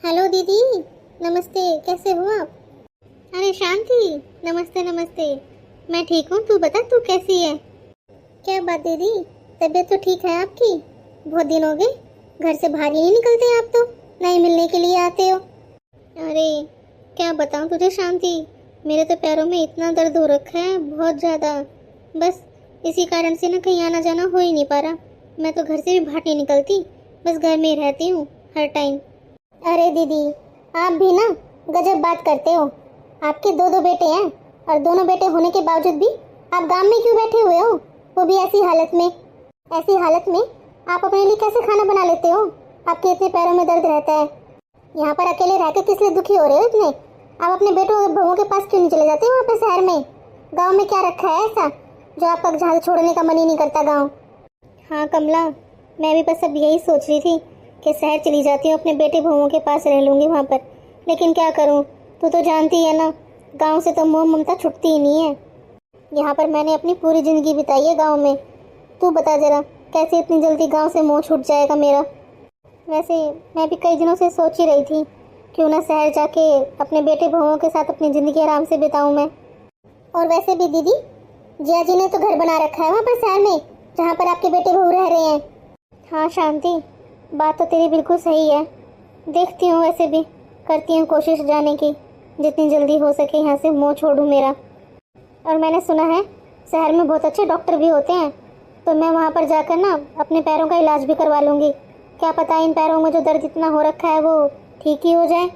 Hello दीदी, नमस्ते। कैसे हो आप? अरे शांति, नमस्ते नमस्ते। मैं ठीक हूँ, तू बता तू कैसी है? क्या बात दीदी, तबीयत तो ठीक है आपकी? बहुत दिन हो गए, घर से बाहर ही नहीं निकलते आप तो, ना ही मिलने के लिए आते हो। अरे क्या बताऊँ तुझे शांति, मेरे तो पैरों में इतना दर्द हो रखा है, बहुत ज़्यादा। बस इसी कारण से ना कहीं आना जाना हो ही नहीं पा रहा। मैं तो घर से भी बाहर नहीं निकलती, बस घर में ही रहती हूँ हर टाइम। अरे दीदी, आप भी ना गजब बात करते हो। आपके दो दो बेटे हैं और दोनों बेटे होने के बावजूद भी आप गांव में क्यों बैठे हुए हो, वो भी ऐसी हालत में? ऐसी हालत में आप अपने लिए कैसे खाना बना लेते हो? आपके इतने पैरों में दर्द रहता है। यहाँ पर अकेले रहकर किस लिए दुखी हो रहे हो इतने? आप अपने बेटों और बहुओं के पास क्यों नहीं चले जाते वहाँ पे शहर में? गाँव में क्या रखा है ऐसा जो आपका जहाँ छोड़ने का मन ही नहीं करता गाँव? हाँ कमला, मैं भी बस अब यही सोच रही थी कि शहर चली जाती हूँ, अपने बेटे बहुओं के पास रह लूँगी वहाँ पर। लेकिन क्या करूँ, तू तो जानती है ना, गांव से तो मोह ममता छुटती ही नहीं है। यहाँ पर मैंने अपनी पूरी ज़िंदगी बिताई है गांव में। तू बता ज़रा, कैसे इतनी जल्दी गांव से मोह छूट जाएगा मेरा? वैसे मैं भी कई दिनों से सोच ही रही थी, क्यों ना शहर जाके अपने बेटे बहुओं के साथ अपनी ज़िंदगी आराम से बिताऊँ मैं। और वैसे भी दीदी, जिया जी ने तो घर बना रखा है वहाँ पर शहर में, जहाँ पर आपके बेटे बहू रह रहे हैं। हाँ शांति, बात तो तेरी बिल्कुल सही है। देखती हूँ, वैसे भी करती हूँ कोशिश जाने की, जितनी जल्दी हो सके यहाँ से मोह छोड़ूँ मेरा। और मैंने सुना है शहर में बहुत अच्छे डॉक्टर भी होते हैं, तो मैं वहाँ पर जाकर ना अपने पैरों का इलाज भी करवा लूँगी। क्या पता इन पैरों में जो दर्द इतना हो रखा है वो ठीक ही हो जाए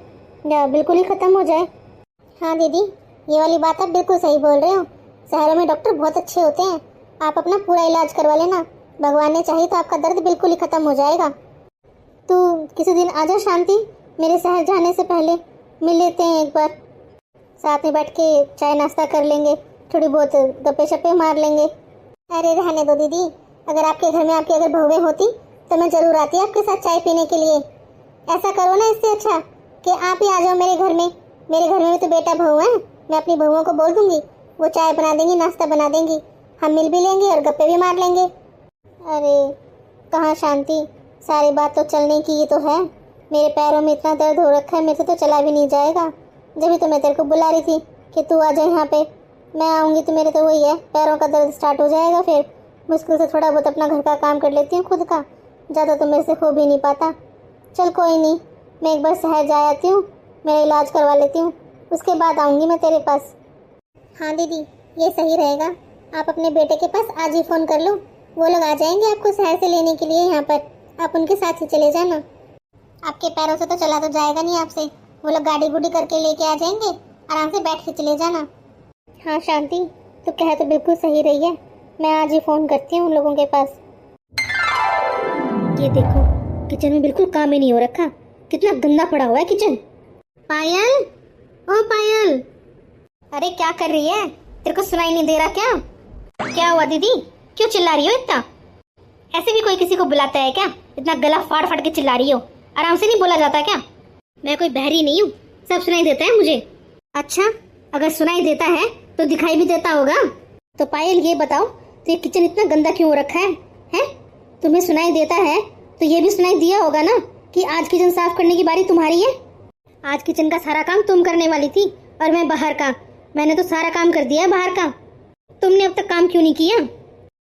या बिल्कुल ही ख़त्म हो जाए। हाँ दीदी, ये वाली बात आप बिल्कुल सही बोल रहे हो। शहरों में डॉक्टर बहुत अच्छे होते हैं, आप अपना पूरा इलाज करवा लेना। भगवान ने चाहे तो आपका दर्द बिल्कुल ही ख़त्म हो जाएगा। तू किसी दिन आ जा शांति, मेरे शहर जाने से पहले मिल लेते हैं एक बार, साथ में बैठ के चाय नाश्ता कर लेंगे, थोड़ी बहुत गप्पे शप्पे मार लेंगे। अरे रहने दो दीदी, अगर आपके घर में आपकी अगर बहुएं होती तो मैं ज़रूर आती आपके साथ चाय पीने के लिए। ऐसा करो ना, इससे अच्छा कि आप ही आ जाओ मेरे घर में। मेरे घर में भी तो बेटा बहू है, मैं अपनी बहुओं को बोल दूँगी, वो चाय बना देंगी, नाश्ता बना देंगी, हम मिल भी लेंगे और गप्पे भी मार लेंगे। अरे कहाँ शांति, सारी बात तो चलने की ही तो है। मेरे पैरों में इतना दर्द हो रखा है, मेरे से तो चला भी नहीं जाएगा। जब तो मैं तेरे को बुला रही थी कि तू आ जाए यहाँ पे। मैं आऊँगी तो मेरे तो वही है, पैरों का दर्द स्टार्ट हो जाएगा। फिर मुश्किल से थोड़ा बहुत अपना घर का काम कर लेती हूँ खुद का, ज़्यादा तो मेरे से हो भी नहीं पाता। चल कोई नहीं, मैं एक बार शहर जा आती हूँ, मेरा इलाज करवा लेती हूँ, उसके बाद आऊँगी मैं तेरे पास। हाँ दीदी, ये सही रहेगा। आप अपने बेटे के पास आज ही फ़ोन कर लो, वो लोग आ जाएंगे आपको शहर से लेने के लिए यहाँ पर। आप उनके साथ ही चले जाना। आपके पैरों से तो चला तो जाएगा नहीं आपसे, वो लोग गाड़ी गुड़ी करके लेके आ जाएंगे, आराम से बैठ के चले जाना। हाँ शांति, तो कह तो बिल्कुल सही रही है, मैं आज ही फ़ोन करती हूँ उन लोगों के पास। ये देखो, किचन में बिल्कुल काम ही नहीं हो रखा, कितना गंदा पड़ा हुआ है किचन। पायल, ओ पायल, अरे क्या कर रही है? तेरे को सुनाई नहीं दे रहा क्या? क्या हुआ दीदी, क्यों चिल्ला रही हो इतना? ऐसे भी कोई किसी को बुलाता है क्या? इतना गला फाड़ फाड़ के चिल्ला रही हो, आराम से नहीं बोला जाता क्या? मैं कोई बहरी नहीं हूँ, सब सुनाई देता है मुझे। अच्छा, अगर सुनाई देता है तो दिखाई भी देता होगा। तो पायल ये बताओ, तो ये किचन इतना गंदा क्यों रखा है? हैं? तुम्हें सुनाई देता है तो ये भी सुनाई दिया होगा ना कि आज किचन साफ करने की बारी तुम्हारी है। आज किचन का सारा काम तुम करने वाली थी और मैं बाहर का। मैंने तो सारा काम कर दिया है बाहर का, तुमने अब तक काम क्यों नहीं किया?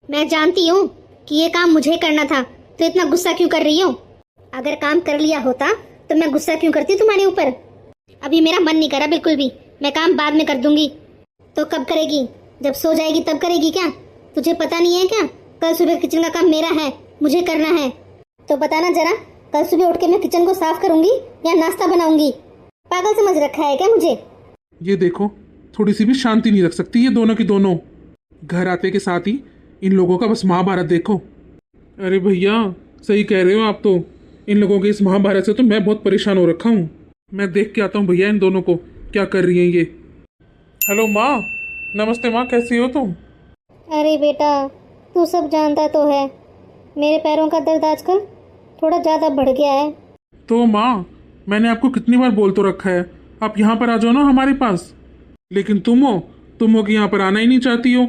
मैं जानती हूँ कि ये काम मुझे करना था, तो इतना गुस्सा क्यों कर रही हो? अगर काम कर लिया होता तो मैं गुस्सा क्यों करती तुम्हारे ऊपर? अभी मेरा मन नहीं करा बिल्कुल भी, मैं काम बाद में कर दूंगी। तो कब करेगी? जब सो जाएगी तब करेगी क्या? तुझे पता नहीं है क्या, कल सुबह किचन का काम मेरा है, मुझे करना है। तो बताना जरा, कल सुबह उठ के मैं किचन को साफ करूंगी या नाश्ता बनाऊंगी? पागल समझ रखा है क्या मुझे? ये देखो, थोड़ी सी भी शांति नहीं रख सकती ये दोनों की दोनों। घर आते के साथ ही इन लोगों का बस महाभारत देखो। अरे भैया, सही कह रहे हो आप तो। इन लोगों के इस महाभारत से तो मैं बहुत परेशान हो रखा हूँ। मैं देख के आता हूँ भैया इन दोनों को क्या कर रही हैं ये। हेलो माँ, नमस्ते माँ, कैसी हो तुम? अरे बेटा, तू सब जानता तो है, मेरे पैरों का दर्द आजकल थोड़ा ज़्यादा बढ़ गया है। तो माँ, मैंने आपको कितनी बार बोल तो रखा है आप यहाँ पर आ जाओ ना हमारे पास, लेकिन तुम हो कि यहाँ पर आना ही नहीं चाहती हो।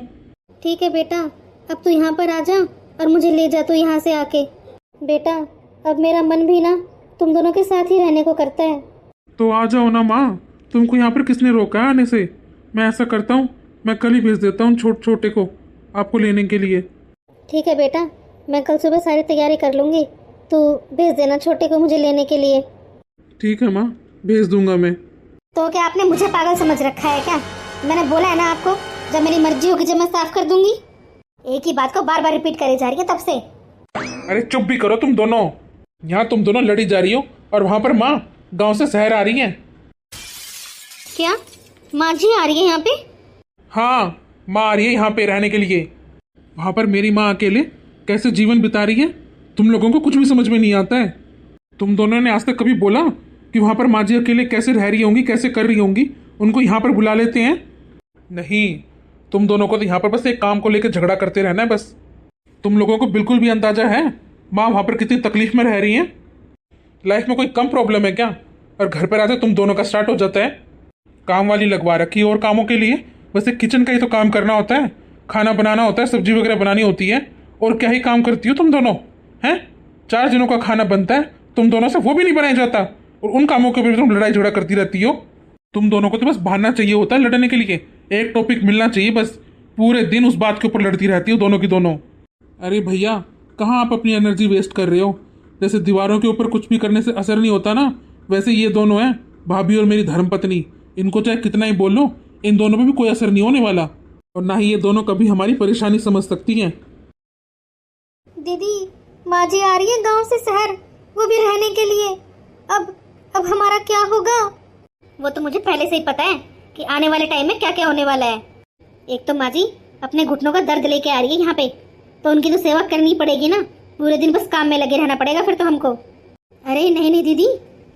ठीक है बेटा, अब तू यहाँ पर आ जा और मुझे ले जा तू यहाँ से आके। बेटा, अब मेरा मन भी ना तुम दोनों के साथ ही रहने को करता है। तो आ जाओ ना माँ, तुमको यहाँ पर किसने रोका है आने से? मैं ऐसा करता हूँ, मैं कल ही भेज देता हूँ छोटे को आपको लेने के लिए। ठीक है बेटा, मैं कल सुबह सारी तैयारी कर लूँगी, तू भेज देना छोटे को मुझे लेने के लिए। ठीक है माँ, भेज दूंगा मैं। तो क्या आपने मुझे पागल समझ रखा है क्या? मैंने बोला है ना आपको, जब मेरी मर्जी होगी जब मैं साफ कर दूंगी। एक ही बात को बार बार रिपीट करे जा रही है तब से। अरे चुप भी करो तुम दोनों। यहाँ तुम दोनों लड़ी जा रही हो और वहाँ पर माँ गांव से शहर आ रही है। क्या माँ जी आ रही है यहाँ पे? हाँ, माँ आ रही है यहाँ पे रहने के लिए। वहाँ पर मेरी माँ अकेले कैसे जीवन बिता रही है, तुम लोगों को कुछ भी समझ में नहीं आता है। तुम दोनों ने आज तक कभी बोला कि वहाँ पर माँ जी अकेले कैसे रह रही होंगी, कैसे कर रही होंगी, उनको यहाँ पर बुला लेते हैं? नहीं, तुम दोनों को तो यहाँ पर बस एक काम को लेकर झगड़ा करते रहना है बस। तुम लोगों को बिल्कुल भी अंदाजा है माँ वहाँ पर कितनी तकलीफ में रह रही हैं? लाइफ में कोई कम प्रॉब्लम है क्या? और घर पर आते तुम दोनों का स्टार्ट हो जाता है। काम वाली लगवा रखी है और कामों के लिए बस एक किचन का ही तो काम करना होता है, खाना बनाना होता है, सब्जी वगैरह बनानी होती है। और क्या ही काम करती हो तुम दोनों हैं? 4 जनों का खाना बनता है, तुम दोनों से वो भी नहीं बनाया जाता और उन कामों के भी तुम लड़ाई झगड़ा करती रहती हो। तुम दोनों को तो बस बहाना चाहिए होता है लड़ने के लिए, एक टॉपिक मिलना चाहिए बस। पूरे दिन उस बात के ऊपर लड़ती रहती हो दोनों की दोनों। अरे भैया, कहाँ आप अपनी एनर्जी वेस्ट कर रहे हो? जैसे दीवारों के ऊपर कुछ भी करने से असर नहीं होता ना, वैसे ये दोनों हैं, भाभी और मेरी धर्मपत्नी। इनको चाहे कितना ही बोल लो, इन दोनों पे भी कोई असर नहीं होने वाला और ना ही ये दोनों कभी हमारी परेशानी समझ सकती हैं। दीदी, माँ जी आ रही है गांव से शहर, वो भी रहने के लिए। अब हमारा क्या होगा? वो तो मुझे पहले से ही पता है कि आने वाले टाइम में क्या क्या होने वाला है। एक तो माँ जी अपने घुटनों का दर्द लेके आ रही है यहाँ पे, तो उनकी तो सेवा करनी पड़ेगी ना। पूरे दिन बस काम में लगे रहना पड़ेगा फिर तो हमको। अरे नहीं नहीं दीदी,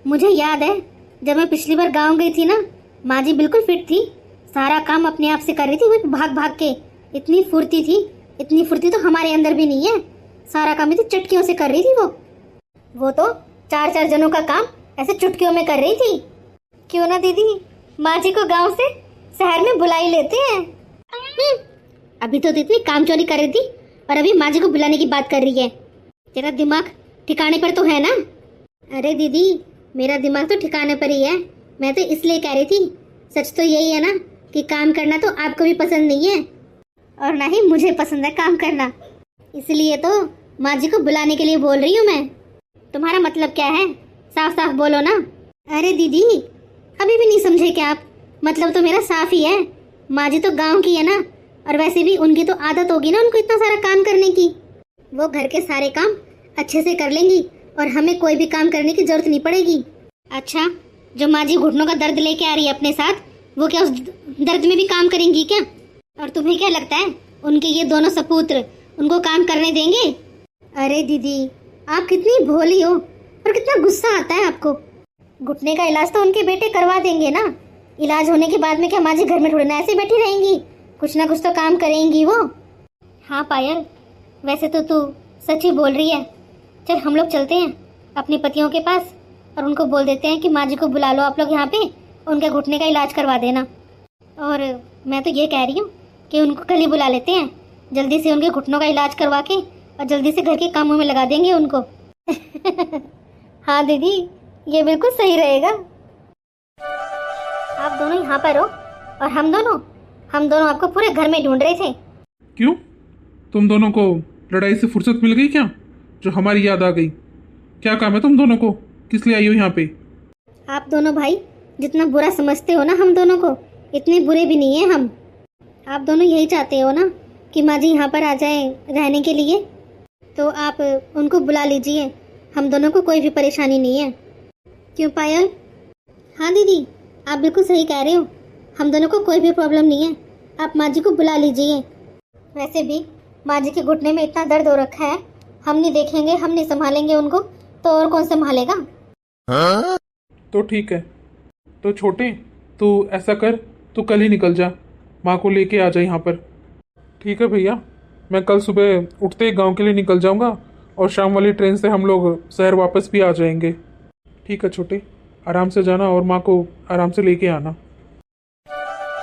मुझे याद है जब मैं पिछली बार गाँव गई थी ना, माँ जी बिल्कुल फिट थी, सारा काम अपने आप से कर रही थी, वो भाग भाग के। इतनी फुर्ती थी, इतनी फुर्ती तो हमारे अंदर भी नहीं है। सारा काम इतनी चुटकियों से कर रही थी वो तो 4 जनों का काम ऐसे चुटकियों में कर रही थी। क्यों ना दीदी, माँ जी को गांव से शहर में बुला ही लेते हैं। अभी तो इतनी काम चोरी कर रही थी और अभी माँ जी को बुलाने की बात कर रही है। तेरा दिमाग ठिकाने पर तो है ना? अरे दीदी, मेरा दिमाग तो ठिकाने पर ही है। मैं तो इसलिए कह रही थी, सच तो यही है ना कि काम करना तो आपको भी पसंद नहीं है और ना ही मुझे पसंद है काम करना। इसलिए तो माँ जी को बुलाने के लिए बोल रही हूँ मैं। तुम्हारा मतलब क्या है? साफ साफ बोलो ना। अरे दीदी, अभी भी नहीं समझे क्या आप? मतलब तो मेरा साफ ही है। माँ जी तो गाँव की है ना, और वैसे भी उनकी तो आदत होगी ना उनको इतना सारा काम करने की। वो घर के सारे काम अच्छे से कर लेंगी और हमें कोई भी काम करने की जरूरत नहीं पड़ेगी। अच्छा, जो माँ जी घुटनों का दर्द लेके आ रही है अपने साथ, वो क्या उस दर्द में भी काम करेंगी क्या? और तुम्हें क्या लगता है उनके ये दोनों सपूत्र उनको काम करने देंगे? अरे दीदी, आप कितनी भोली हो और कितना गुस्सा आता है आपको। घुटने का इलाज तो उनके बेटे करवा देंगे ना। इलाज होने के बाद में क्या माँ जी घर में थोड़ी ना ऐसे बैठी रहेंगी, कुछ ना कुछ तो काम करेंगी वो। हाँ पायल, वैसे तो तू सच ही बोल रही है। चल हम लोग चलते हैं अपने पतियों के पास और उनको बोल देते हैं कि माँ जी को बुला लो आप लोग यहाँ पे, उनके घुटने का इलाज करवा देना। और मैं तो ये कह रही हूँ कि उनको कल ही बुला लेते हैं, जल्दी से उनके घुटनों का इलाज करवा के और जल्दी से घर के कामों में लगा देंगे उनको। हाँ दीदी, ये बिल्कुल सही रहेगा। आप दोनों यहाँ पर हो और हम दोनों आपको पूरे घर में ढूंढ रहे थे। क्यों? तुम दोनों को लड़ाई से फुर्सत मिल गई क्या, जो हमारी याद आ गई? क्या काम है तुम दोनों को? किस लिए आई हो यहाँ पे? आप दोनों भाई जितना बुरा समझते हो ना हम दोनों को, इतने बुरे भी नहीं है हम। आप दोनों यही चाहते हो ना कि माँ जी यहाँ पर आ जाए रहने के लिए, तो आप उनको बुला लीजिए। हम दोनों को कोई भी परेशानी नहीं है। क्यों पायल? हाँ दीदी, आप बिल्कुल सही कह रहे हो, हम दोनों को कोई भी प्रॉब्लम नहीं है। आप माँ जी को बुला लीजिए। वैसे भी माँ जी के घुटने में इतना दर्द हो रखा है, हम नहीं देखेंगे, हम नहीं संभालेंगे उनको, तो और कौन संभालेगा? तो ठीक है, तो छोटे तू ऐसा कर, तू कल ही निकल जा, माँ को लेके आ जा यहाँ पर। ठीक है भैया, मैं कल सुबह उठते ही गांव के लिए निकल जाऊँगा और शाम वाली ट्रेन से हम लोग शहर वापस भी आ जाएंगे। ठीक है छोटे, आराम से जाना और माँ को आराम से लेके आना।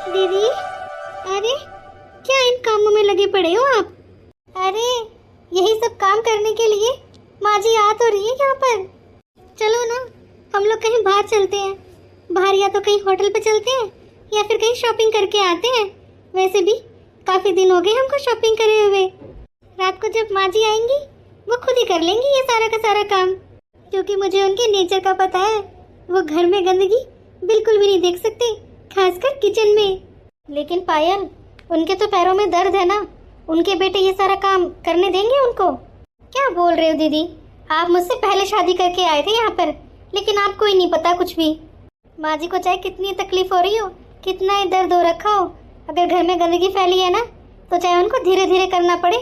दीदी, अरे क्या इन कामों में लगे पड़े हो आप? अरे यही सब काम करने के लिए माँ जी आ तो रही है यहाँ पर। चलो ना, हम लोग कहीं बाहर चलते हैं, बाहर या तो कहीं होटल पे चलते हैं या फिर कहीं शॉपिंग करके आते हैं। वैसे भी काफ़ी दिन हो गए हमको शॉपिंग करे हुए। रात को जब माँ जी आएंगी वो खुद ही कर लेंगी ये सारा का सारा काम, क्योंकि मुझे उनके नेचर का पता है। वो घर में गंदगी बिल्कुल भी नहीं देख सकते, खासकर किचन में। लेकिन पायल, उनके तो पैरों में दर्द है ना, उनके बेटे ये सारा काम करने देंगे उनको? क्या बोल रहे हो दीदी, आप मुझसे पहले शादी करके आए थे यहाँ पर, लेकिन आपको ही नहीं पता कुछ भी। माँ जी को चाहे कितनी तकलीफ हो रही हो, कितना ही दर्द हो रखा हो, अगर घर में गंदगी फैली है ना तो चाहे उनको धीरे धीरे करना पड़े,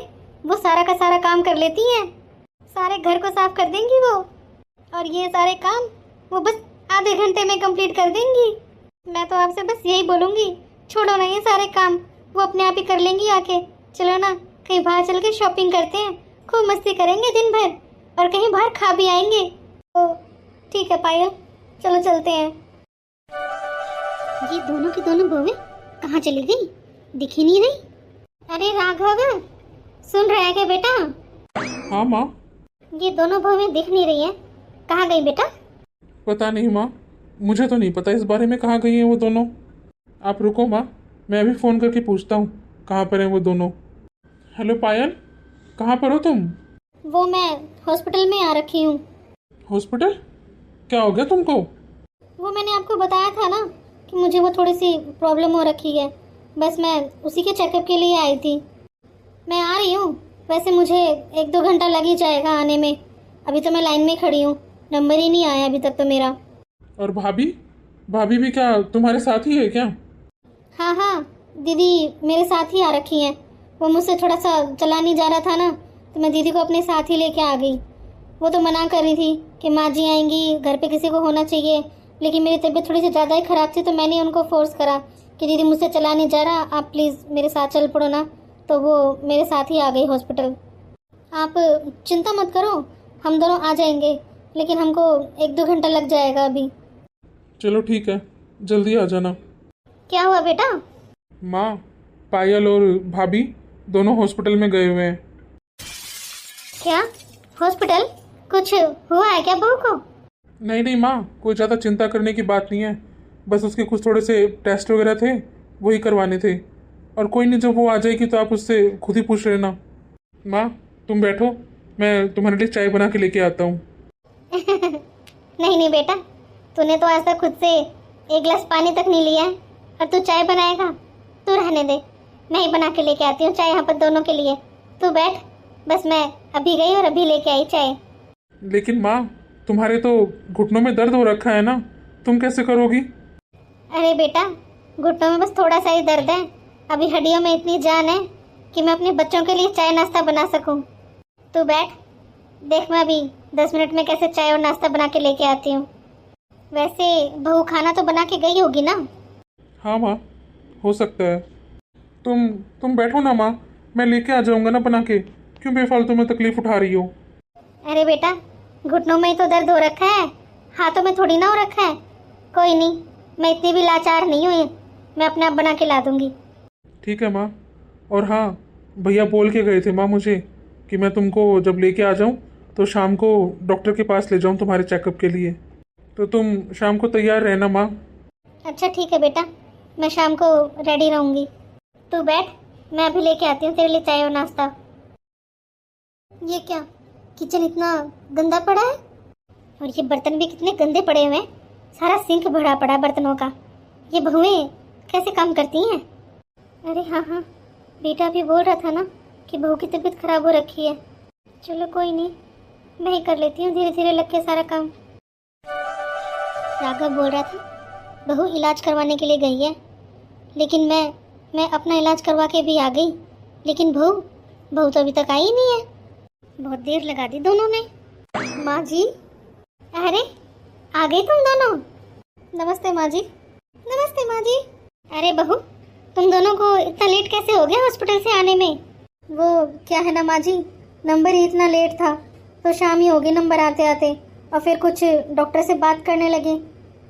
वो सारा का सारा काम कर लेती हैं। सारे घर को साफ कर देंगी वो, और ये सारे काम वो बस आधे घंटे में कंप्लीट कर देंगी। मैं तो आपसे बस यही बोलूँगी, छोड़ो ना ये सारे काम, वो अपने आप ही कर लेंगी आके। चलो ना कहीं बाहर चल के शॉपिंग करते हैं, खूब मस्ती करेंगे दिन भर, और कहीं बाहर खा भी आएंगे। तो ठीक है पायल, चलो चलते हैं। ये दोनों की दोनों बहुएं कहाँ चली गई, दिख ही नहीं रही। अरे राघव, सुन रहा है क्या बेटा? हाँ माँ। ये दोनों बहुएं दिख नहीं रही हैं, कहाँ गई बेटा? पता नहीं माँ, मुझे तो नहीं पता इस बारे में, कहाँ गई हैं वो दोनों। आप रुको माँ, मैं अभी फ़ोन करके पूछता हूँ कहाँ पर हैं वो दोनों। हेलो पायल, कहाँ पर हो तुम? वो मैं हॉस्पिटल में आ रखी हूँ। हॉस्पिटल? क्या हो गया तुमको? वो मैंने आपको बताया था ना कि मुझे वो थोड़ी सी प्रॉब्लम हो रखी है, बस मैं उसी के चेकअप के लिए आई थी। मैं आ रही हूँ, वैसे मुझे 1-2 घंटा लग ही जाएगा आने में। अभी तो मैं लाइन में खड़ी हूँ, नंबर ही नहीं आया अभी तक तो मेरा। और भाभी? भाभी भी क्या तुम्हारे साथ ही है क्या? हाँ हाँ, दीदी मेरे साथ ही आ रखी हैं। वो मुझसे थोड़ा सा चला नहीं जा रहा था ना, तो मैं दीदी को अपने साथ ही लेके आ गई। वो तो मना कर रही थी कि माँ जी आएंगी, घर पे किसी को होना चाहिए, लेकिन मेरी तबीयत थोड़ी सी ज़्यादा ही ख़राब थी, तो मैंने उनको फोर्स करा कि दीदी मुझसे चला नहीं जा रहा, आप प्लीज़ मेरे साथ चल पड़ो ना। तो वो मेरे साथ ही आ गई हॉस्पिटल। आप चिंता मत करो, हम दोनों आ जाएंगे, लेकिन हमको 1-2 घंटा लग जाएगा अभी। चलो ठीक है, जल्दी आ जाना। क्या हुआ बेटा? माँ, पायल और भाभी दोनों हॉस्पिटल में गए हुए हैं। क्या हॉस्पिटल? कुछ हुआ है क्या बहू को? नहीं नहीं माँ, कोई ज़्यादा चिंता करने की बात नहीं है, बस उसके कुछ थोड़े से टेस्ट वगैरह थे, वही करवाने थे। और कोई नहीं, जब वो आ जाएगी तो आप उससे खुद ही पूछ लेना। माँ तुम बैठो, मैं तुम्हारे लिए चाय बना के लेके आता हूँ। नहीं नहीं बेटा, तूने तो आज तक खुद से 1 गिलास पानी तक नहीं लिया है, और तू चाय बनाएगा? तू रहने दे, मैं ही बना के लेके आती हूँ चाय यहाँ पर दोनों के लिए। तू बैठ, बस मैं अभी गई और अभी लेके आई चाय। लेकिन माँ, तुम्हारे तो घुटनों में दर्द हो रखा है ना, तुम कैसे करोगी? अरे बेटा, घुटनों में बस थोड़ा सा ही दर्द है, अभी हड्डियों में इतनी जान है कि मैं अपने बच्चों के लिए चाय नाश्ता बना सकूं। तू बैठ, देख मैं अभी 10 मिनट में कैसे चाय और नाश्ता बना के लेके आती हूँ। वैसे बहू खाना तो बना के गई होगी ना? हाँ माँ, हो सकता है। तुम बैठो ना माँ, मैं लेके आ जाऊँगा ना बना के, क्यों बेफालतू में तकलीफ उठा रही हो? अरे बेटा, घुटनों में ही तो दर्द हो रखा है, हाथों में थोड़ी ना हो रखा है। कोई नहीं, मैं इतनी भी लाचार नहीं हूँ, मैं अपने आप बना के ला दूंगी। ठीक है माँ। और हाँ, भैया बोल के गए थे माँ मुझे कि मैं तुमको जब लेके आ जाऊँ तो शाम को डॉक्टर के पास ले जाऊँ तुम्हारे चेकअप के लिए, तो तुम शाम को तैयार रहना माँ। अच्छा ठीक है बेटा, मैं शाम को रेडी रहूँगी। तू बैठ, मैं अभी लेके आती हूँ तेरे लिए चाय और नाश्ता। ये क्या, किचन इतना गंदा पड़ा है, और ये बर्तन भी कितने गंदे पड़े हुए हैं, सारा सिंक भरा पड़ा है बर्तनों का। ये बहुएं कैसे काम करती हैं? अरे हाँ हाँ, बेटा भी बोल रहा था ना कि बहू की तबीयत खराब हो रखी है। चलो कोई नहीं, मैं ही कर लेती हूँ धीरे धीरे लग के सारा काम। राघव बोल रहा था बहू इलाज करवाने के लिए गई है, लेकिन मैं अपना इलाज करवा के भी आ गई, लेकिन बहू तो अभी तक आई ही नहीं है। बहुत देर लगा दी दोनों ने। माँ जी, अरे आ गई तुम दोनों? नमस्ते माँ जी। नमस्ते माँ जी। अरे बहू, तुम दोनों को इतना लेट कैसे हो गया हॉस्पिटल से आने में? वो क्या है ना माँ जी, नंबर ही इतना लेट था तो शाम ही हो गई नंबर आते आते, और फिर कुछ डॉक्टर से बात करने लगे,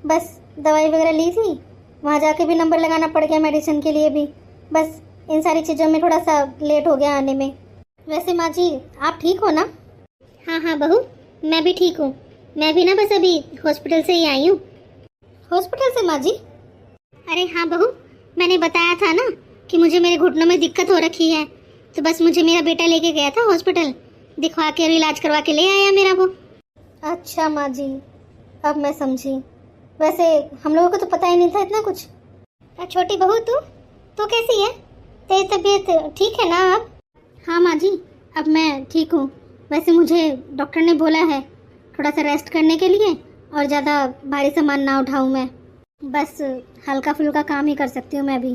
बस दवाई वगैरह ली थी, वहाँ जाके भी नंबर लगाना पड़ गया मेडिसिन के लिए भी, बस इन सारी चीज़ों में थोड़ा सा लेट हो गया आने में। वैसे माँ जी आप ठीक हो ना? हाँ हाँ बहू, मैं भी ठीक हूँ, मैं भी ना बस अभी हॉस्पिटल से ही आई हूँ। हॉस्पिटल से माँ जी? अरे हाँ बहू, मैंने बताया था ना कि मुझे मेरे घुटनों में दिक्कत हो रखी है, तो बस मुझे मेरा बेटा लेके गया था हॉस्पिटल, दिखवा के और इलाज करवा के ले आया मेरा वो। अच्छा माँ जी, अब मैं समझी। वैसे हम लोगों को तो पता ही नहीं था इतना कुछ। छोटी बहू तू कैसी है? तेरी तबीयत ठीक है ना अब? हाँ माँ जी, अब मैं ठीक हूँ। वैसे मुझे डॉक्टर ने बोला है थोड़ा सा रेस्ट करने के लिए, और ज़्यादा भारी सामान ना उठाऊँ मैं, बस हल्का फुल्का काम ही कर सकती हूँ मैं अभी।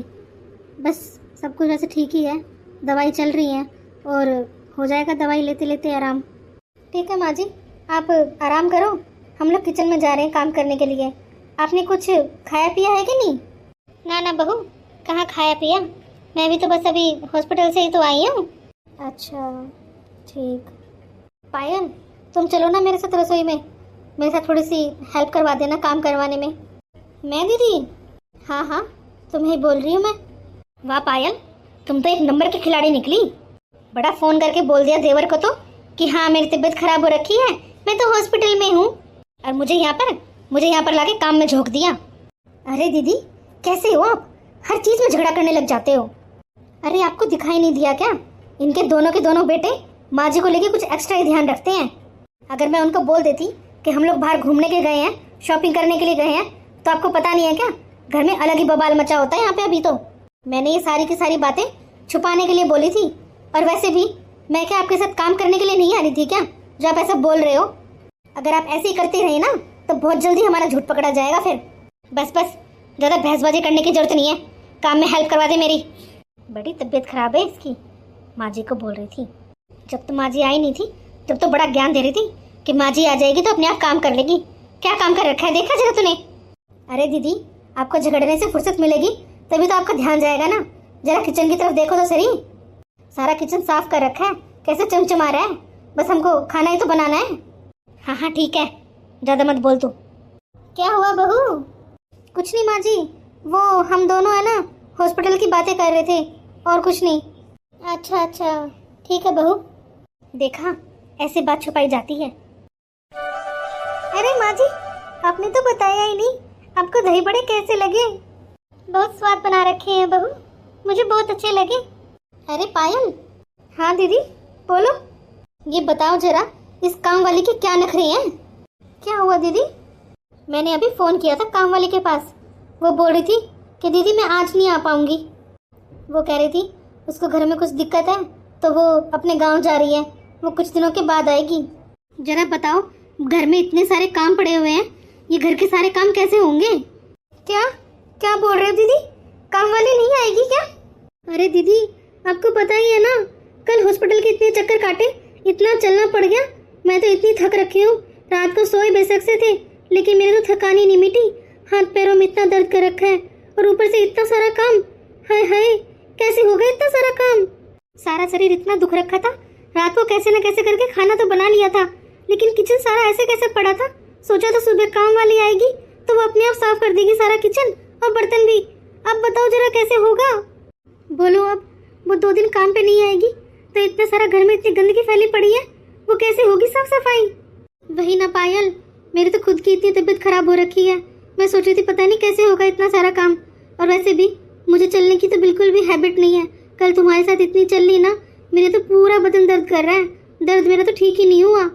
बस सब कुछ वैसे ठीक ही है, दवाई चल रही है और हो जाएगा दवाई लेते लेते आराम। ठीक है माँ जी, आप आराम करो, हम लोग किचन में जा रहे हैं काम करने के लिए। आपने कुछ खाया पिया है कि नहीं? ना बहू, कहाँ खाया पिया, मैं भी तो बस अभी हॉस्पिटल से ही तो आई हूँ। अच्छा ठीक। पायल, तुम चलो ना मेरे साथ रसोई में, मेरे साथ थोड़ी सी हेल्प करवा देना काम करवाने में। मैं दीदी? हाँ तुम्हें बोल रही हूँ मैं। वाह पायल, तुम तो एक नंबर की खिलाड़ी निकली। बड़ा फ़ोन करके बोल दिया देवर को तो कि हाँ मेरी तबीयत खराब हो रखी है, मैं तो हॉस्पिटल में हूँ, और मुझे यहाँ पर लाके काम में झोंक दिया। अरे दीदी कैसे हो आप, हर चीज़ में झगड़ा करने लग जाते हो। अरे आपको दिखाई नहीं दिया क्या, इनके दोनों के दोनों बेटे माँ जी को लेके कुछ एक्स्ट्रा ही ध्यान रखते हैं। अगर मैं उनको बोल देती कि हम लोग बाहर घूमने के गए हैं, शॉपिंग करने के लिए गए हैं, तो आपको पता नहीं है क्या, घर में अलग ही बवाल मचा होता है यहाँ पे। अभी तो मैंने ये सारी की सारी बातें छुपाने के लिए बोली थी, और वैसे भी मैं क्या आपके साथ काम करने के लिए नहीं आ रही थी क्या, जो आप ऐसा बोल रहे हो? अगर आप ऐसे ही करते रहे ना तो बहुत जल्दी हमारा झूठ पकड़ा जाएगा फिर। बस ज़्यादा बहसबाजी करने की जरूरत नहीं है, काम में हेल्प करवा दे मेरी। बड़ी तबीयत खराब है इसकी, माँ जी को बोल रही थी। जब तो माँ जी आई नहीं थी तब तो बड़ा ज्ञान दे रही थी कि माँ जी आ जाएगी तो अपने आप काम कर लेगी। क्या काम कर रखा है देखा जरा तूने? अरे दीदी, आपको झगड़ने से फुर्सत मिलेगी तभी तो आपका ध्यान जाएगा ना। जरा किचन की तरफ देखो तो सही, सारा किचन साफ कर रखा है, कैसे चमचमा रहा है। बस हमको खाना ही तो बनाना है। हाँ ठीक है, ज़्यादा मत बोल तू। क्या हुआ बहू? कुछ नहीं माँ जी, वो हम दोनों है ना हॉस्पिटल की बातें कर रहे थे, और कुछ नहीं। अच्छा ठीक है बहू। देखा, ऐसे बात छुपाई जाती है। अरे माँ जी, आपने तो बताया ही नहीं, आपको दही बड़े कैसे लगे? बहुत स्वाद बना रखे हैं बहू, मुझे बहुत अच्छे लगे। अरे पायल। हाँ दीदी बोलो। ये बताओ जरा, इस काम वाली के क्या नखरे हैं? क्या हुआ दीदी? मैंने अभी फ़ोन किया था काम वाली के पास, वो बोल रही थी कि दीदी मैं आज नहीं आ पाऊँगी। वो कह रही थी उसको घर में कुछ दिक्कत है तो वो अपने गांव जा रही है, वो कुछ दिनों के बाद आएगी। जरा बताओ, घर में इतने सारे काम पड़े हुए हैं, ये घर के सारे काम कैसे होंगे? क्या बोल रहे हो दीदी, काम वाली नहीं आएगी क्या? अरे दीदी आपको पता ही है ना, कल हॉस्पिटल के इतने चक्कर काटे, इतना चलना पड़ गया, मैं तो इतनी थक रखी हूँ। रात को सोए बेशक से थे, लेकिन मेरे तो थकान ही नहीं मिटी, हाथ पैरों में इतना दर्द कर रखा है, और ऊपर से इतना सारा काम। हाय कैसे हो गया इतना सारा काम? सारा शरीर इतना दुख रखा था, रात को कैसे न कैसे करके खाना तो बना लिया था, लेकिन किचन सारा ऐसे कैसे पड़ा था। सोचा तो सुबह काम वाली आएगी तो वो अपने आप साफ कर देगी सारा किचन और बर्तन भी। अब बताओ जरा कैसे होगा? बोलो, अब वो 2 दिन काम पे नहीं आएगी तो इतना सारा घर में इतनी गंदगी फैली पड़ी है, वो कैसे होगी साफ सफाई? वही ना पायल, मेरी तो खुद की इतनी तबीयत खराब हो रखी है, मैं सोच रही थी पता नहीं कैसे होगा इतना सारा काम। और वैसे भी मुझे चलने की तो बिल्कुल भी हैबिट नहीं है, कल तुम्हारे साथ इतनी चल ली ना, मेरे तो पूरा बदन दर्द कर रहा है, दर्द मेरा तो ठीक ही नहीं हुआ।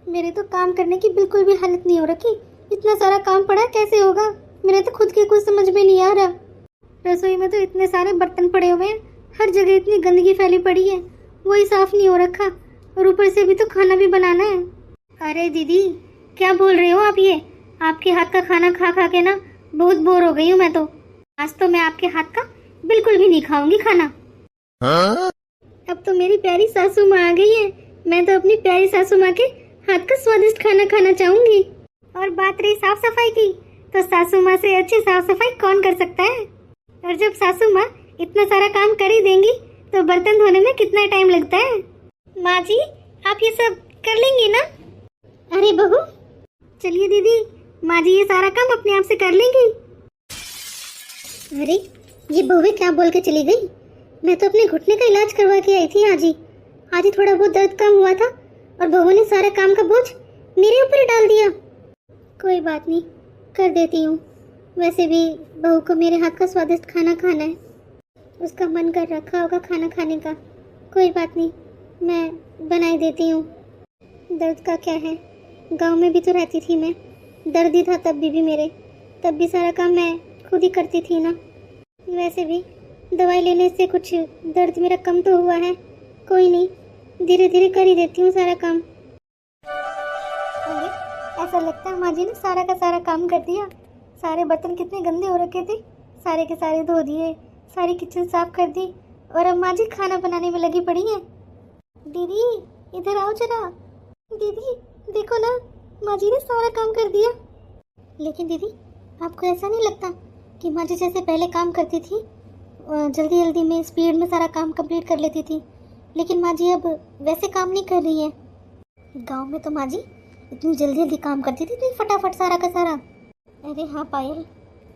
मेरे तो काम करने की बिल्कुल भी हालत नहीं हो रखी, इतना सारा काम पड़ा कैसे होगा? मेरे तो खुद की कुछ समझ में नहीं आ रहा। रसोई में तो इतने सारे बर्तन पड़े हुए हैं, हर जगह इतनी गंदगी फैली पड़ी है, वही साफ नहीं हो रखा, और ऊपर से भी तो खाना भी बनाना है। अरे दीदी क्या बोल रहे हो आप? ये आपके हाथ का खाना खा खा के ना बहुत बोर हो गई हूँ मैं तो। आज तो मैं आपके हाथ का बिल्कुल भी नहीं खाऊंगी खाना। अब तो मेरी प्यारी सासू माँ आ गई है, मैं तो अपनी प्यारी सासू माँ के हाथ का स्वादिष्ट खाना खाना चाहूंगी। और बात रही साफ सफाई की, तो सासू माँ से अच्छी साफ सफाई कौन कर सकता है? और जब सासू माँ इतना सारा काम कर ही देंगी तो बर्तन धोने में कितना टाइम लगता है? माँ जी आप ये सब कर लेंगी ना? अरे बहू चलिए दीदी, माँ जी ये सारा काम अपने आप से कर लेंगी। अरे ये बहू क्या बोल के चली गई? मैं तो अपने घुटने का इलाज करवा के आई थी आज ही थोड़ा बहुत दर्द कम हुआ था, और बहू ने सारा काम का बोझ मेरे ऊपर डाल दिया। कोई बात नहीं, कर देती हूँ। वैसे भी बहू को मेरे हाथ का स्वादिष्ट खाना खाना है, उसका मन कर रखा होगा खाना खाने का। कोई बात नहीं, मैं बना ही देती हूँ। दर्द का क्या है, गांव में भी तो रहती थी मैं, दर्द ही था तब भी मेरे, तब भी सारा काम मैं खुद ही करती थी ना। वैसे भी दवाई लेने से कुछ दर्द मेरा कम तो हुआ है। कोई नहीं, धीरे धीरे कर ही देती हूँ सारा काम। अरे ऐसा लगता है माँ जी ने सारा का सारा काम कर दिया। सारे बर्तन कितने गंदे हो रखे थे, सारे के सारे धो दिए, सारी किचन साफ कर दी, और अब माँ जी खाना बनाने में लगी पड़ी है। दीदी इधर आओ जरा। दीदी देखो ना, माँ जी ने सारा काम कर दिया। लेकिन दीदी आपको ऐसा नहीं लगता कि माँ जी जैसे पहले काम करती थी, जल्दी जल्दी में स्पीड में सारा काम कंप्लीट कर लेती थी, लेकिन माँ जी अब वैसे काम नहीं कर रही है। गांव में तो माँ जी इतनी जल्दी जल्दी काम करती थी, इतनी फटाफट सारा का सारा। अरे हाँ पायल,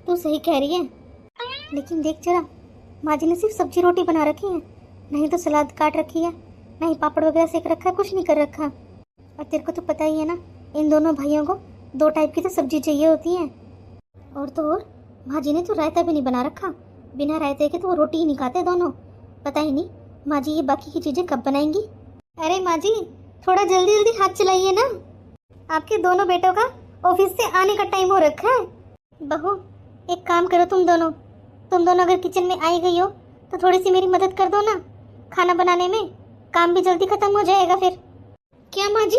तू सही कह रही है, लेकिन देख जरा, माँ जी ने सिर्फ सब्जी रोटी बना रखी है, नहीं तो सलाद काट रखी है, नहीं पापड़ वगैरह सेक रखा है, कुछ नहीं कर रखा। और तेरे को तो पता ही है ना, इन दोनों भाइयों को 2 टाइप की तो सब्जी चाहिए होती है। और तो और माँ जी ने तो रायता भी नहीं बना रखा, बिना रायते के तो वो रोटी ही नहीं खाते दोनों। पता ही नहीं माँ जी ये बाकी की चीज़ें कब बनाएंगी। अरे माँ जी थोड़ा जल्दी जल्दी हाथ चलाइए ना, आपके दोनों बेटों का ऑफिस से आने का टाइम हो रखा है। बहू एक काम करो, तुम दोनों अगर किचन में आई गई हो तो थोड़ी सी मेरी मदद कर दो ना खाना बनाने में, काम भी जल्दी खत्म हो जाएगा फिर। क्या माँ जी?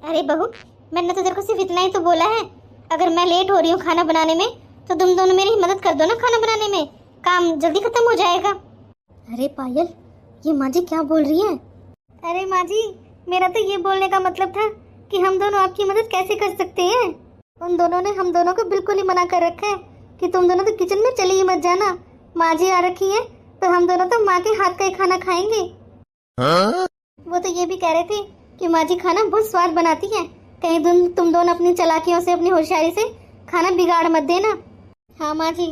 अरे बहू मैंने तो तेरे को सिर्फ इतना ही तो बोला है, अगर मैं लेट हो रही हूँ खाना बनाने में तो तुम दोनों मेरी मदद कर दो ना खाना बनाने में, काम जल्दी खत्म हो जाएगा। अरे पायल ये माँ जी क्या बोल रही है? अरे माँ जी मेरा तो ये बोलने का मतलब था कि हम दोनों आपकी मदद कैसे कर सकते हैं। उन दोनों ने हम दोनों को बिल्कुल ही मना कर रखा है कि तुम दोनों तो किचन में चली ही मत जाना, माँ जी आ रखी है तो हम दोनों तो माँ के हाथ का ही खाना खाएंगे। वो तो ये भी कह रहे थे कि माँ जी खाना बहुत स्वाद बनाती है, कहीं तुम दोनों अपनी चालाकियों से अपनी होशियारी से खाना बिगाड़ मत देना। हाँ माँ जी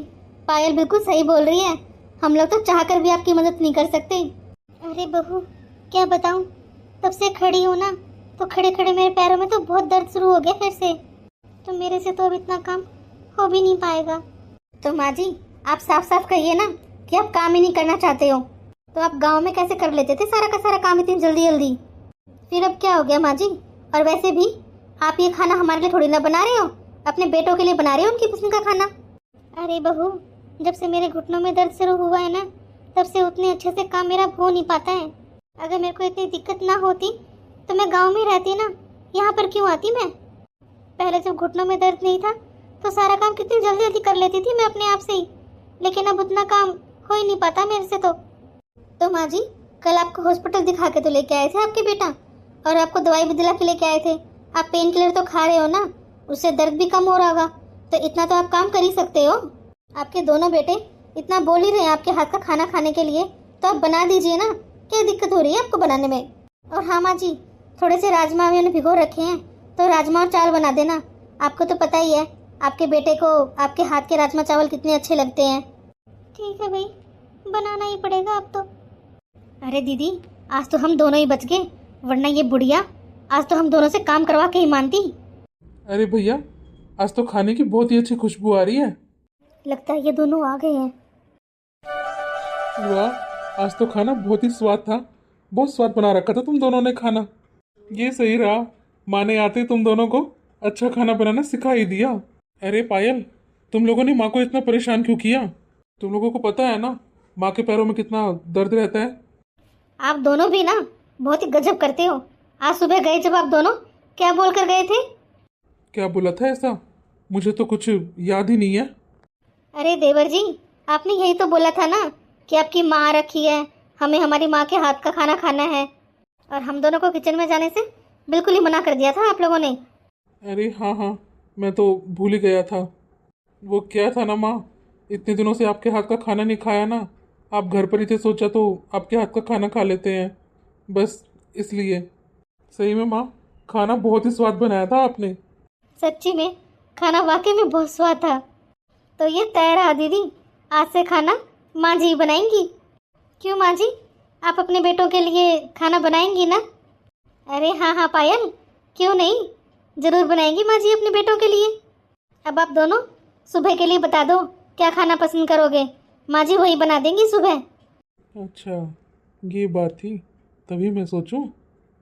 पायल बिल्कुल सही बोल रही है, हम लोग तो चाहकर भी आपकी मदद नहीं कर सकते। अरे बहू क्या बताऊँ, तब से खड़ी हूँ ना तो खड़े खड़े मेरे पैरों में तो बहुत दर्द शुरू हो गया फिर से, तो मेरे से तो अब इतना काम हो भी नहीं पाएगा। तो माँ जी आप साफ साफ कहिए ना कि आप काम ही नहीं करना चाहते हो, तो आप गांव में कैसे कर लेते थे सारा का सारा काम इतनी जल्दी जल्दी, फिर अब क्या हो गया माँ जी? और वैसे भी आप ये खाना हमारे लिए थोड़ी ना बना रहे हो, अपने बेटों के लिए बना रहे हो उनकी पसंद का खाना। अरे बहू जब से मेरे घुटनों में दर्द शुरू हुआ है ना, तब से उतने अच्छे से काम मेरा हो नहीं पाता है। अगर मेरे को इतनी दिक्कत ना होती तो मैं गांव में रहती ना, यहाँ पर क्यों आती मैं? पहले जब घुटनों में दर्द नहीं था तो सारा काम कितनी जल्दी जल्दी कर लेती थी मैं अपने आप से ही, लेकिन अब उतना काम हो ही नहीं पाता मेरे से। तो माँ जी कल आपको हॉस्पिटल दिखा के तो लेके आए थे आपके बेटा, और आपको दवाई भी दिला के लेके आए थे। आप पेन किलर तो खा रहे हो ना, उससे दर्द भी कम हो रहा होगा, तो इतना तो आप काम कर ही सकते हो। आपके दोनों बेटे इतना बोल ही रहे हैं आपके हाथ का खाना खाने के लिए, तो आप बना दीजिए ना, क्या दिक्कत हो रही है आपको बनाने में? और हाँ माँ जी थोड़े से राजमा मैंने भिगो रखे हैं, तो राजमा और चावल बना देना। आपको तो पता ही है आपके बेटे को आपके हाथ के राजमा चावल कितने अच्छे लगते हैं। ठीक है भाई बनाना ही पड़ेगा अब तो। अरे दीदी आज तो हम दोनों ही बच गए, वरना ये बुढ़िया आज तो हम दोनों से काम करवा के ही मानती। अरे भैया आज तो खाने की बहुत ही अच्छी खुशबू आ रही है। लगता है ये दोनों आ गए हैं। वाह आज तो खाना बहुत ही स्वाद था, बहुत स्वाद बना रखा था तुम दोनों ने खाना। ये सही रहा, माँ ने आते तुम दोनों को अच्छा खाना बनाना सिखा ही दिया। अरे पायल तुम लोगों ने माँ को इतना परेशान क्यों किया? तुम लोगों को पता है ना माँ के पैरों में कितना दर्द रहता है। आप दोनों भी ना बहुत ही गजब करते हो। आज सुबह गए जब आप दोनों क्या बोल कर गए थे? क्या बोला था ऐसा? मुझे तो कुछ याद ही नहीं है। अरे देवर जी आपने यही तो बोला था ना कि आपकी माँ रखी है, हमें हमारी माँ के हाथ का खाना खाना है, और हम दोनों को किचन में जाने से बिल्कुल ही मना कर दिया था आप लोगों ने। अरे हाँ मैं तो भूल ही गया था। वो क्या था ना माँ, इतने दिनों से आपके हाथ का खाना नहीं खाया ना, आप घर पर ही थे, सोचा तो आपके हाथ का खाना खा लेते हैं, बस इसलिए। सही में माँ खाना बहुत ही स्वाद बनाया था आपने। सच्ची में खाना वाकई में बहुत स्वाद था। तो ये तय रहा दीदी, आज से खाना माँ जी बनाएंगी। क्यों माँ जी आप अपने बेटों के लिए खाना बनाएंगी ना? अरे हाँ पायल क्यों नहीं, ज़रूर बनाएंगी माँ जी अपने बेटों के लिए। अब आप दोनों सुबह के लिए बता दो क्या खाना पसंद करोगे, माँ जी वही बना देंगी सुबह। अच्छा, ये बात थी। तभी मैं सोचूं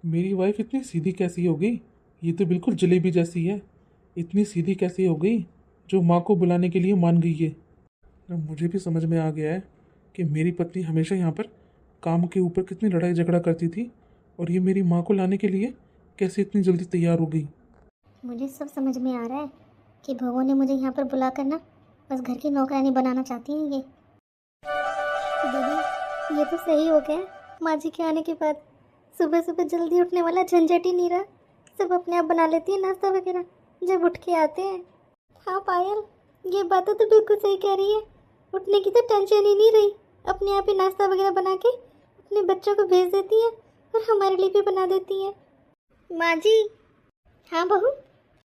मेरी वाइफ इतनी सीधी कैसी हो गई। ये तो बिल्कुल जलेबी जैसी है। इतनी सीधी कैसी हो गई जो माँ को बुलाने के लिए मान गई है। अब मुझे भी समझ में आ गया है कि मेरी पत्नी हमेशा यहाँ पर काम के ऊपर कितनी लड़ाई झगड़ा करती थी और ये मेरी माँ को लाने के लिए कैसे इतनी जल्दी तैयार हो गई। मुझे सब समझ में आ रहा है कि भगो ने मुझे यहाँ पर बुला कर ना बस घर की नौकरानी बनाना चाहती हैं ये। दीदी ये तो सही हो गया, माँ जी के आने के बाद सुबह सुबह जल्दी उठने वाला झंझट ही नहीं रहा। सब अपने आप बना लेती है नाश्ता वगैरह जब उठ के आते हैं। हाँ पायल, ये बातें तो बिल्कुल सही कह रही है। उठने की तो टेंशन ही नहीं रही, अपने आप ही नाश्ता वगैरह बना के अपने बच्चों को भेज देती है और हमारे लिए भी बना देती है। माँ जी। हाँ बहू।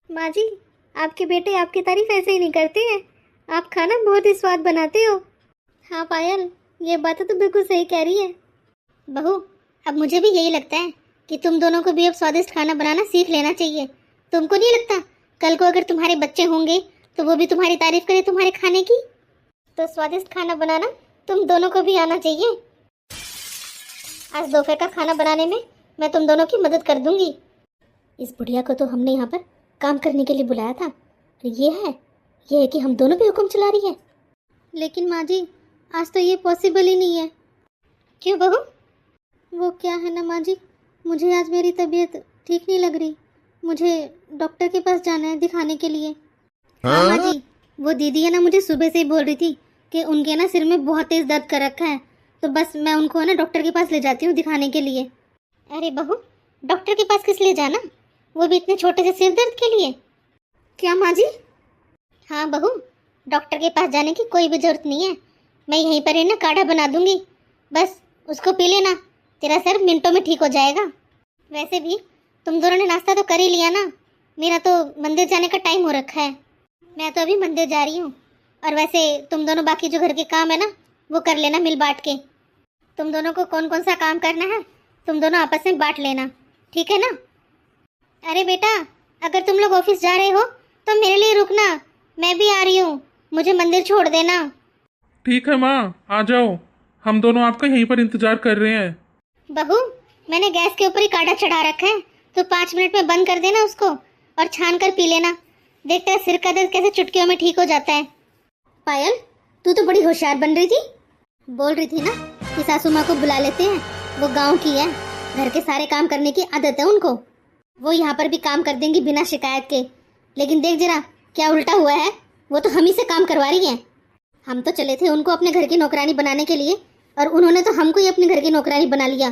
माँ जी, आपके बेटे आपकी तारीफ ऐसे ही नहीं करते हैं, आप खाना बहुत ही स्वाद बनाते हो। हाँ पायल, ये बातें तो बिल्कुल सही कह रही है। बहू, अब मुझे भी यही लगता है कि तुम दोनों को भी अब स्वादिष्ट खाना बनाना सीख लेना चाहिए। तुमको नहीं लगता कल को अगर तुम्हारे बच्चे होंगे तो वो भी तुम्हारी तारीफ करें तुम्हारे खाने की? तो स्वादिष्ट खाना बनाना तुम दोनों को भी आना चाहिए। आज दोपहर का खाना बनाने में मैं तुम दोनों की मदद कर दूंगी। इस बुढ़िया को तो हमने यहाँ पर काम करने के लिए बुलाया था, ये है कि हम दोनों पे हुक्म चला रही है। लेकिन माँ जी, आज तो ये पॉसिबल ही नहीं है। क्यों बहू? वो क्या है ना माँ जी, मुझे आज मेरी तबीयत ठीक नहीं लग रही, मुझे डॉक्टर के पास जाना है दिखाने के लिए। हाँ माँ जी, वो दीदी है ना मुझे सुबह से ही बोल रही थी कि उनके ना सिर में बहुत तेज़ दर्द कर रखा है, तो बस मैं उनको ना डॉक्टर के पास ले जाती हूँ दिखाने के लिए। अरे बहू, डॉक्टर के पास किस लिए जाना, वो भी इतने छोटे से सिर दर्द के लिए? क्या माँ जी? हाँ बहू, डॉक्टर के पास जाने की कोई भी ज़रूरत नहीं है, मैं यहीं पर ही ना काढ़ा बना दूंगी, बस उसको पी लेना, तेरा सर मिनटों में ठीक हो जाएगा। वैसे भी तुम दोनों ने नाश्ता तो कर ही लिया ना, मेरा तो मंदिर जाने का टाइम हो रखा है, मैं तो अभी मंदिर जा रही हूँ। और वैसे तुम दोनों बाकी जो घर के काम है ना वो कर लेना मिल बांट के। तुम दोनों को कौन कौन सा काम करना है तुम दोनों आपस में बांट लेना, ठीक है ना? अरे बेटा, अगर तुम लोग ऑफिस जा रहे हो तो मेरे लिए रुकना, मैं भी आ रही हूँ, मुझे मंदिर छोड़ देना। ठीक है माँ, आ जाओ, हम दोनों आपका यहीं पर इंतजार कर रहे हैं। बहू, मैंने गैस के ऊपर ही काढ़ा चढ़ा रखा है, तो 5 मिनट में बंद कर देना उसको और छान कर पी लेना, देखते हैं सिर का दर्द कैसे चुटकियों में ठीक हो जाता है। पायल, तू तो बड़ी होशियार बन रही थी, बोल रही थी ना कि सासू माँ को बुला लेते हैं, वो गांव की है, घर के सारे काम करने की आदत है उनको, वो यहाँ पर भी काम कर देंगी बिना शिकायत के। लेकिन देख जरा क्या उल्टा हुआ है, वो तो हम ही से काम करवा रही हैं। हम तो चले थे उनको अपने घर की नौकरानी बनाने के लिए और उन्होंने तो हमको ही अपने घर की नौकरानी बना लिया।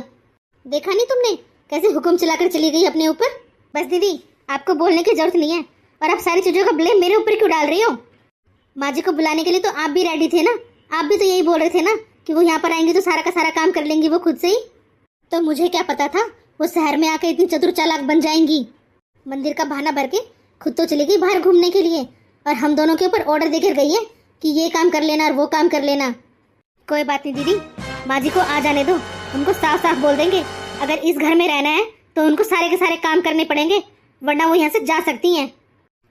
देखा नहीं तुमने कैसे हुक्म चलाकर चली गई अपने ऊपर? बस दीदी, आपको बोलने की जरूरत नहीं है, और आप सारी चीज़ों का ब्लेम मेरे ऊपर क्यों डाल रही हो? माँ जी को बुलाने के लिए तो आप भी रेडी थे ना, आप भी तो यही बोल रहे थे ना कि वो यहाँ पर आएंगी तो सारा का सारा काम कर लेंगी वो खुद से ही। तो मुझे क्या पता था वो शहर में आकर इतनी चतुर चालाक बन जाएंगी। मंदिर का बहाना भर के खुद तो चली गई बाहर घूमने के लिए, और हम दोनों के ऊपर ऑर्डर देकर गई है कि ये काम कर लेना और वो काम कर लेना। कोई बात नहीं दीदी, माँ जी को आ जाने दो, उनको साफ साफ बोल देंगे अगर इस घर में रहना है तो उनको सारे के सारे काम करने पड़ेंगे, वरना वो यहाँ से जा सकती हैं।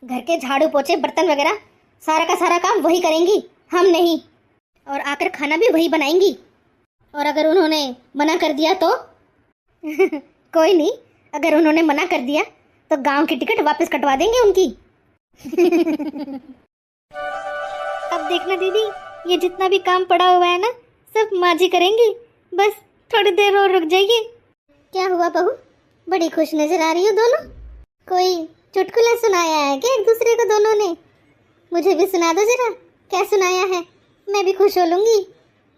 घर के झाड़ू पोछे बर्तन वगैरह सारा का सारा काम वही करेंगी, हम नहीं, और आकर खाना भी वही बनाएंगी। और अगर उन्होंने मना कर दिया तो कोई नहीं, अगर उन्होंने मना कर दिया तो गांव की टिकट वापस कटवा देंगे उनकी। अब देखना दीदी, ये जितना भी काम पड़ा हुआ है ना सब माँ जी करेंगी, बस थोड़ी देर और रुक जाइए। क्या हुआ बहू, बड़ी खुश नजर आ रही हो दोनों? कोई चुटकुला सुनाया है क्या एक दूसरे को दोनों ने? मुझे भी सुना दो जरा, क्या सुनाया है, मैं भी खुश हो लूँगी।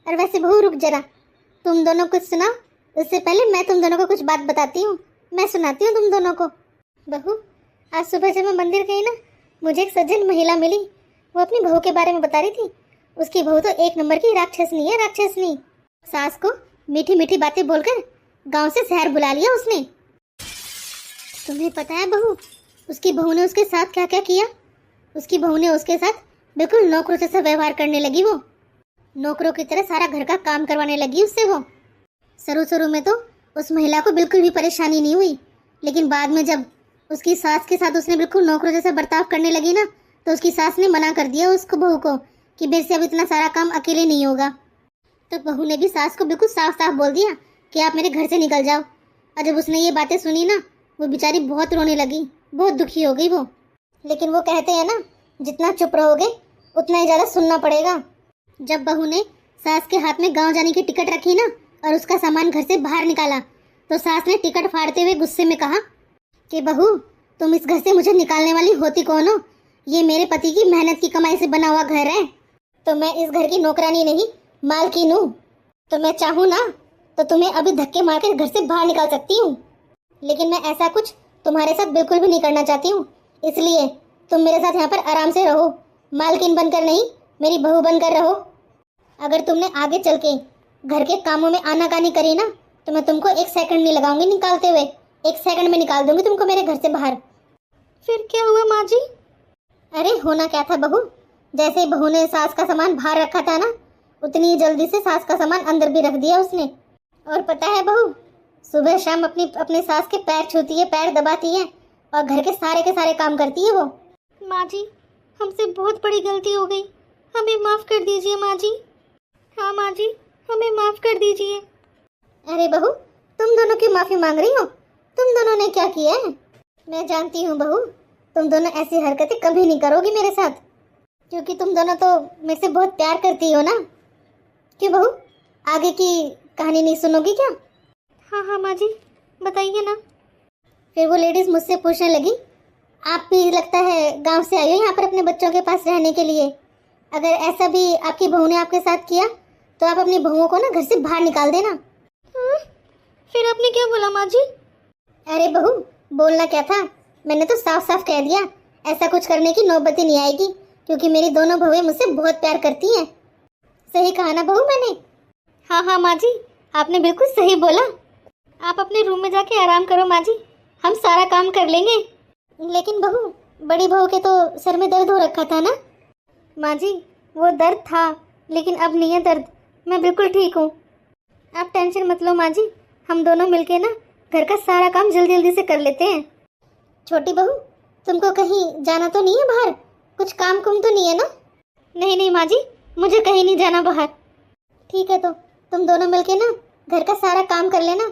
और वैसे बहू रुक जरा, तुम दोनों कुछ सुनाओ, उससे पहले मैं तुम दोनों को कुछ बात बताती हूँ, मैं सुनाती हूँ तुम दोनों को। बहू, आज सुबह जब मैं मंदिर गई ना, मुझे एक सज्जन महिला मिली, वो अपनी बहू के बारे में बता रही थी। उसकी बहू तो 1 नंबर की राक्षसनी है, राक्षसनी। सास को मीठी मीठी बातें बोलकर गांव से शहर बुला लिया उसने। तुम्हें पता है बहू, उसकी बहू ने उसके साथ क्या क्या किया? उसकी बहू ने उसके साथ बिल्कुल नौकरों जैसा व्यवहार करने लगी, वो नौकरों की तरह सारा घर का काम करवाने लगी उससे। वो शुरू में तो उस महिला को बिल्कुल भी परेशानी नहीं हुई, लेकिन बाद में जब उसकी सास के साथ उसने बिल्कुल नौकरों जैसा बर्ताव करने लगी ना, तो उसकी सास ने मना कर दिया उसको, बहू को, कि मेरे से अब इतना सारा काम अकेले नहीं होगा। तो बहू ने भी सास को बिल्कुल साफ साफ बोल दिया कि आप मेरे घर से निकल जाओ। और जब उसने ये बातें सुनी ना, वो बेचारी बहुत रोने लगी, बहुत दुखी हो गई वो। लेकिन वो कहते हैं ना, जितना चुप रहोगे उतना ही ज़्यादा सुनना पड़ेगा। जब बहू ने सास के हाथ में गांव जाने की टिकट रखी ना और उसका सामान घर से बाहर निकाला, तो सास ने टिकट फाड़ते हुए गुस्से में कहा कि बहू, तुम इस घर से मुझे निकालने वाली होती कौन हो? ये मेरे पति की मेहनत की कमाई से बना हुआ घर है, तो मैं इस घर की नौकरानी नहीं, मालकिन हूँ। तो मैं चाहूँ ना तो तुम्हें अभी धक्के मार कर घर से बाहर निकाल सकती हूँ, लेकिन मैं ऐसा कुछ तुम्हारे साथ बिल्कुल भी नहीं करना चाहती हूँ। इसलिए तुम मेरे साथ यहाँ पर आराम से रहो, मालकिन बनकर नहीं, मेरी बहू बनकर रहो। अगर तुमने आगे चल के घर के कामों में आनाकानी करी ना, तो मैं तुमको 1 सेकंड नहीं लगाऊंगी निकालते हुए, 1 सेकंड में निकाल दूंगी तुमको मेरे घर से बाहर। फिर क्या हुआ माँ जी? अरे होना क्या था बहू, जैसे बहू ने सास का सामान बाहर रखा था ना, उतनी ही जल्दी से सास का सामान अंदर भी रख दिया उसने। और पता है बहू, सुबह शाम अपने सास के पैर छूती है, पैर दबाती है और घर के सारे काम करती है वो। माँ जी, हमसे बहुत बड़ी गलती हो गई, हमें माफ़ कर दीजिए माँ जी। हाँ माँ जी, हमें माफ़ कर दीजिए। अरे बहू, तुम दोनों क्यों माफ़ी मांग रही हो? तुम दोनों ने क्या किया है? मैं जानती हूँ बहू, तुम दोनों ऐसी हरकतें कभी नहीं करोगी मेरे साथ, क्योंकि तुम दोनों तो मेरे से बहुत प्यार करती हो ना। क्यों बहू, आगे की कहानी नहीं सुनोगी क्या? हाँ हाँ माँ जी, बताइए ना। फिर वो लेडीज़ मुझसे पूछने लगी, आप भी लगता है गांव से आई हो यहाँ पर अपने बच्चों के पास रहने के लिए। अगर ऐसा भी आपकी बहू ने आपके साथ किया तो आप अपनी बहुओं को ना घर से बाहर निकाल देना। फिर आपने क्या बोला माँ जी? अरे बहू, बोलना क्या था, मैंने तो साफ साफ कह दिया, ऐसा कुछ करने की नौबत ही नहीं आएगी, क्योंकि मेरी दोनों बहुएं मुझसे बहुत प्यार करती हैं। सही कहा ना बहू मैंने? हाँ हाँ माँ जी, आपने बिल्कुल सही बोला। आप अपने रूम में जाके आराम करो माँ जी, हम सारा काम कर लेंगे। लेकिन बहू, बड़ी बहू के तो सर में दर्द हो रखा था ना? माँ जी, वो दर्द था, लेकिन अब नहीं है दर्द, मैं बिल्कुल ठीक हूँ। आप टेंशन मत लो माँ जी, हम दोनों मिलके ना घर का सारा काम जल्दी जल्दी से कर लेते हैं। छोटी बहू, तुमको कहीं जाना तो नहीं है बाहर? कुछ काम कुम तो नहीं है ना? नहीं नहीं माँ जी, मुझे कहीं नहीं जाना बाहर। ठीक है, तो तुम दोनों मिलके ना घर का सारा काम कर लेना,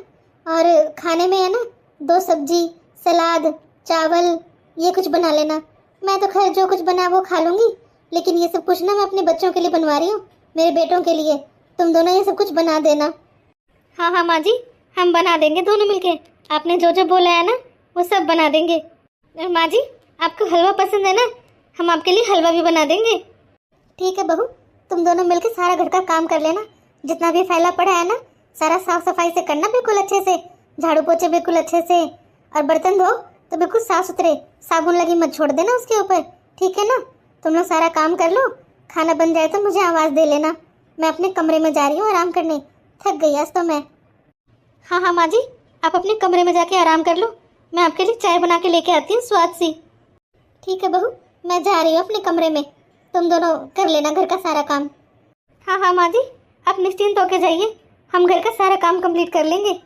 और खाने में है ना 2 सब्जी, सलाद, चावल, ये कुछ बना लेना। मैं तो खैर जो कुछ बना वो खा लूँगी, लेकिन ये सब कुछ ना मैं अपने बच्चों के लिए बनवा रही हूँ, मेरे बेटों के लिए। तुम दोनों ये सब कुछ बना देना। हाँ हाँ माँ जी, हम बना देंगे दोनों मिलके, आपने जो जो बोला है ना वो सब बना देंगे। माँ जी, आपको हलवा पसंद है ना, हम आपके लिए हलवा भी बना देंगे। ठीक है बहू, तुम दोनों मिलके सारा घर का काम कर लेना, जितना भी फैला पड़ा है ना सारा साफ सफाई से करना, बिल्कुल अच्छे से, झाड़ू पोछे बिल्कुल अच्छे से, और बर्तन धो तो बिल्कुल साफ सुथरे, साबुन लगी मत छोड़ देना उसके ऊपर, ठीक है ना? तुम लोग सारा काम कर लो, खाना बन जाए तो मुझे आवाज़ दे लेना, मैं अपने कमरे में जा रही हूँ आराम करने, थक गई आज तो मैं। हाँ हाँ माँ जी, आप अपने कमरे में जाके आराम कर लो, मैं आपके लिए चाय बना के लेके आती हूँ स्वाद सी। ठीक है बहू, मैं जा रही हूँ अपने कमरे में, तुम दोनों कर लेना घर का सारा काम। हाँ हाँ माँ जी, आप निश्चिंत होकर जाइए, हम घर का सारा काम कंप्लीट कर लेंगे।